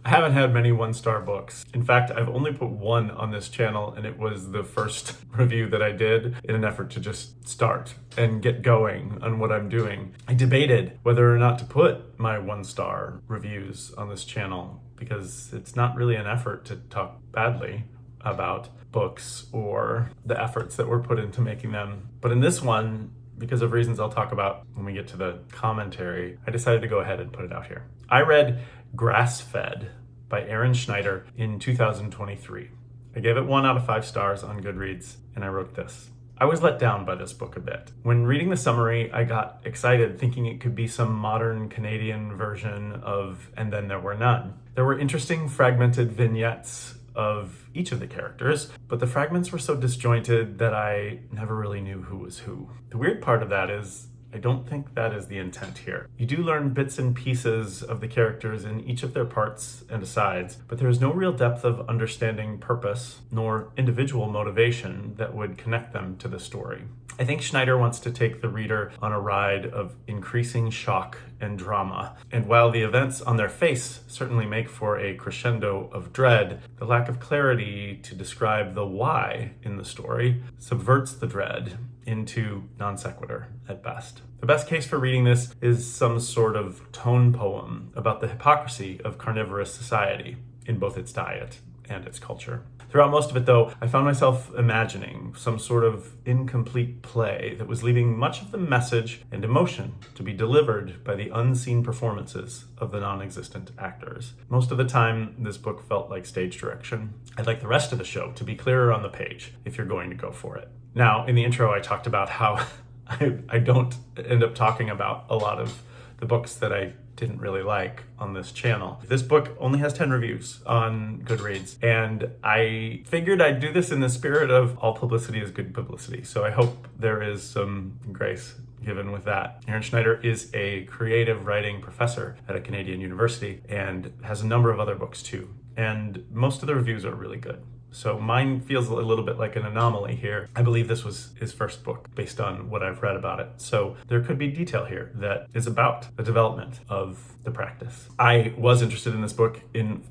I haven't had many one-star books. In fact, I've only put one on this channel, and it was the first review that I did in an effort to just start and get going on what I'm doing. I debated whether or not to put my one-star reviews on this channel because it's not really an effort to talk badly about books or the efforts that were put into making them. But in this one, because of reasons I'll talk about when we get to the commentary, I decided to go ahead and put it out here. I read Grass-Fed by Aaron Schneider in 2023. I gave it 1 out of 5 stars on Goodreads, and I wrote this. I was let down by this book a bit. When reading the summary, I got excited thinking it could be some modern Canadian version of And Then There Were None. There were interesting fragmented vignettes of each of the characters, but the fragments were so disjointed that I never really knew who was who. The weird part of that is I don't think that is the intent here. You do learn bits and pieces of the characters in each of their parts and asides, but there is no real depth of understanding purpose nor individual motivation that would connect them to the story. I think Schneider wants to take the reader on a ride of increasing shock and drama. And while the events on their face certainly make for a crescendo of dread, the lack of clarity to describe the why in the story subverts the dread into non sequitur at best. The best case for reading this is some sort of tone poem about the hypocrisy of carnivorous society in both its diet and its culture. Throughout most of it, though, I found myself imagining some sort of incomplete play that was leaving much of the message and emotion to be delivered by the unseen performances of the non-existent actors. Most of the time, this book felt like stage direction. I'd like the rest of the show to be clearer on the page if you're going to go for it. Now, in the intro, I talked about how I don't end up talking about a lot of the books that I didn't really like on this channel. This book only has 10 reviews on Goodreads, and I figured I'd do this in the spirit of all publicity is good publicity. So I hope there is some grace given with that. Aaron Schneider is a creative writing professor at a Canadian university and has a number of other books too. And most of the reviews are really good. So mine feels a little bit like an anomaly here. I believe this was his first book based on what I've read about it. So there could be detail here that is about the development of the practice. I was interested in this book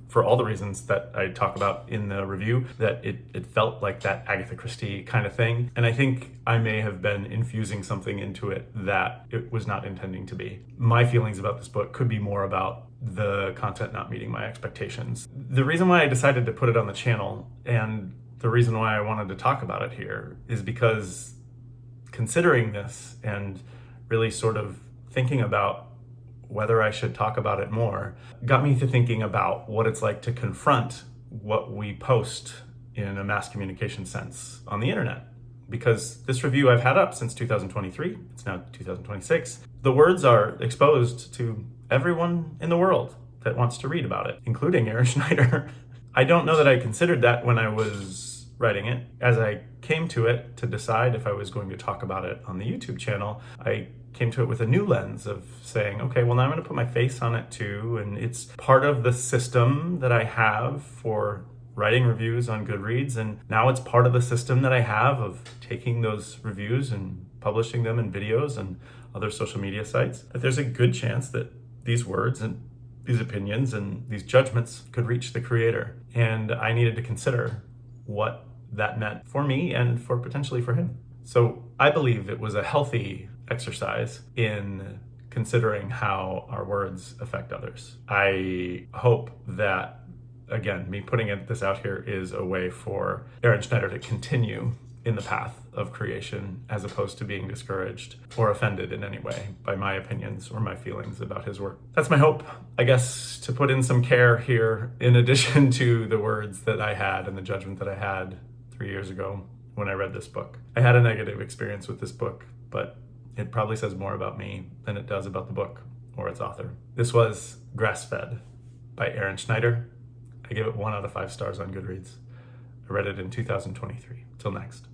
for all the reasons that I talk about in the review, that it felt like that Agatha Christie kind of thing. And I think I may have been infusing something into it that it was not intending to be. My feelings about this book could be more about the content not meeting my expectations. The reason why I decided to put it on the channel and the reason why I wanted to talk about it here is because considering this and really sort of thinking about whether I should talk about it more got me to thinking about what it's like to confront what we post in a mass communication sense on the internet. Because this review I've had up since 2023, it's now 2026, the words are exposed to everyone in the world that wants to read about it, including Aaron Schneider. I don't know that I considered that when I was writing it. As I came to it to decide if I was going to talk about it on the YouTube channel, I came to it with a new lens of saying, okay, well now I'm going to put my face on it too, and it's part of the system that I have for writing reviews on Goodreads, and now it's part of the system that I have of taking those reviews and publishing them in videos and other social media sites. That there's a good chance that these words and these opinions and these judgments could reach the creator. And I needed to consider what that meant for me and for potentially for him. So I believe it was a healthy exercise in considering how our words affect others. I hope that, again, me putting this out here is a way for Aaron Schneider to continue in the path of creation as opposed to being discouraged or offended in any way by my opinions or my feelings about his work. That's my hope, I guess, to put in some care here in addition to the words that I had and the judgment that I had 3 years ago when I read this book. I had a negative experience with this book, but it probably says more about me than it does about the book or its author. This was Grass-Fed by Aaron Schneider. I gave it 1 out of 5 stars on Goodreads. I read it in 2023. Till next.